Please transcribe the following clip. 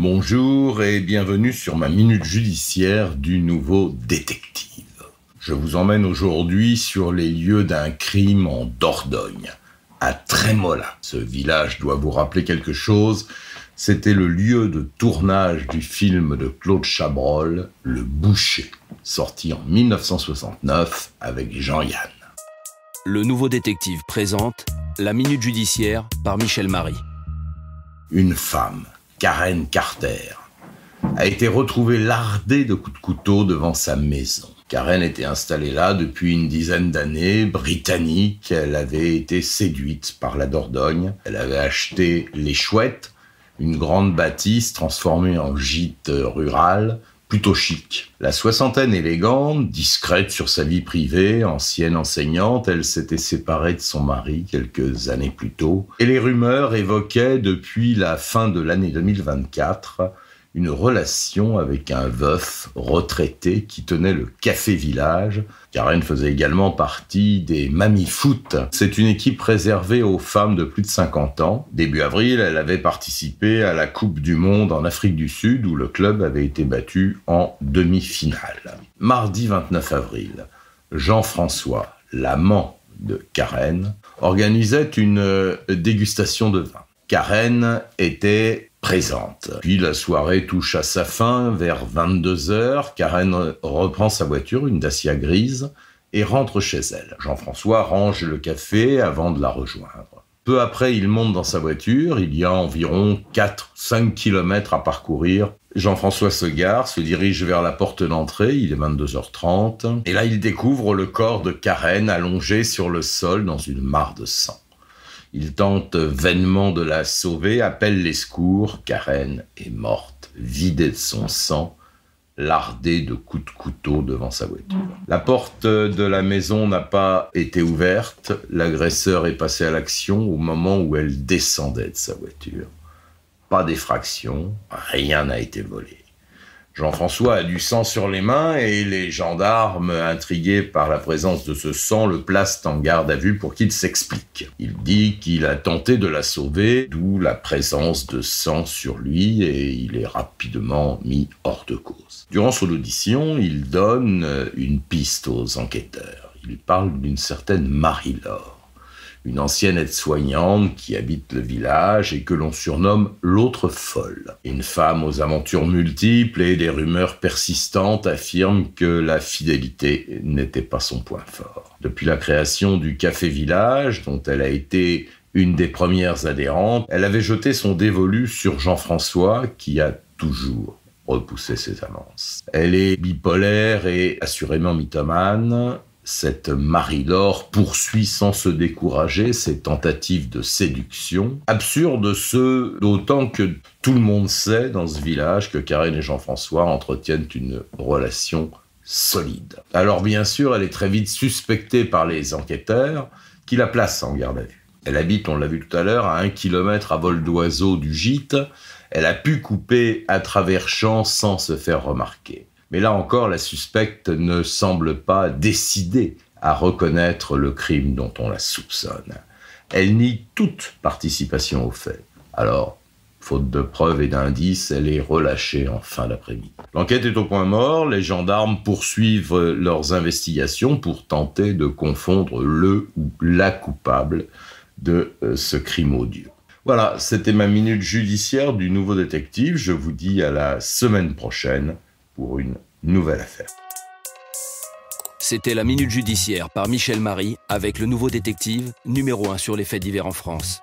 Bonjour et bienvenue sur ma minute judiciaire du Nouveau Détective. Je vous emmène aujourd'hui sur les lieux d'un crime en Dordogne, à Trémola. Ce village doit vous rappeler quelque chose. C'était le lieu de tournage du film de Claude Chabrol, Le Boucher, sorti en 1969 avec Jean-Yann. Le Nouveau Détective présente la minute judiciaire par Michel Marie. Une femme, Karen Carter, a été retrouvée lardée de coups de couteau devant sa maison. Karen était installée là depuis une dizaine d'années, britannique. Elle avait été séduite par la Dordogne. Elle avait acheté Les Chouettes, une grande bâtisse transformée en gîte rural, plutôt chic. La soixantaine élégante, discrète sur sa vie privée, ancienne enseignante, elle s'était séparée de son mari quelques années plus tôt. Et les rumeurs évoquaient depuis la fin de l'année 2024 une relation avec un veuf retraité qui tenait le Café Village. Karen faisait également partie des Mamies Foot. C'est une équipe réservée aux femmes de plus de 50 ans. Début avril, elle avait participé à la Coupe du Monde en Afrique du Sud où le club avait été battu en demi-finale. Mardi 29 avril, Jean-François, l'amant de Karen, organisait une dégustation de vin. Karen était présente. Puis la soirée touche à sa fin vers 22h. Karen reprend sa voiture, une Dacia grise, et rentre chez elle. Jean-François range le café avant de la rejoindre. Peu après, il monte dans sa voiture. Il y a environ 4-5 km à parcourir. Jean-François se gare, se dirige vers la porte d'entrée. Il est 22h30. Et là, il découvre le corps de Karen allongé sur le sol dans une mare de sang. Il tente vainement de la sauver, appelle les secours. Karen est morte, vidée de son sang, lardée de coups de couteau devant sa voiture. La porte de la maison n'a pas été ouverte. L'agresseur est passé à l'action au moment où elle descendait de sa voiture. Pas d'effraction, rien n'a été volé. Jean-François a du sang sur les mains et les gendarmes, intrigués par la présence de ce sang, le placent en garde à vue pour qu'il s'explique. Il dit qu'il a tenté de la sauver, d'où la présence de sang sur lui, et il est rapidement mis hors de cause. Durant son audition, il donne une piste aux enquêteurs. Il parle d'une certaine Marie-Laure, une ancienne aide-soignante qui habite le village et que l'on surnomme l'autre folle. Une femme aux aventures multiples et des rumeurs persistantes affirment que la fidélité n'était pas son point fort. Depuis la création du Café Village, dont elle a été une des premières adhérentes, elle avait jeté son dévolu sur Jean-François qui a toujours repoussé ses avances. Elle est bipolaire et assurément mythomane. Cette Marie-Laure poursuit sans se décourager ses tentatives de séduction. Absurde d'autant que tout le monde sait dans ce village que Karen et Jean-François entretiennent une relation solide. Alors bien sûr, elle est très vite suspectée par les enquêteurs qui la placent en garde à vue. Elle habite, on l'a vu tout à l'heure, à 1 kilomètre à vol d'oiseau du gîte. Elle a pu couper à travers champs sans se faire remarquer. Mais là encore, la suspecte ne semble pas décidée à reconnaître le crime dont on la soupçonne. Elle nie toute participation au fait. Alors, faute de preuves et d'indices, elle est relâchée en fin d'après-midi. L'enquête est au point mort, les gendarmes poursuivent leurs investigations pour tenter de confondre le ou la coupable de ce crime odieux. Voilà, c'était ma minute judiciaire du Nouveau Détective. Je vous dis à la semaine prochaine pour une nouvelle affaire. C'était la minute judiciaire par Michel Marie avec Le Nouveau Détective, numéro 1 sur les faits divers en France.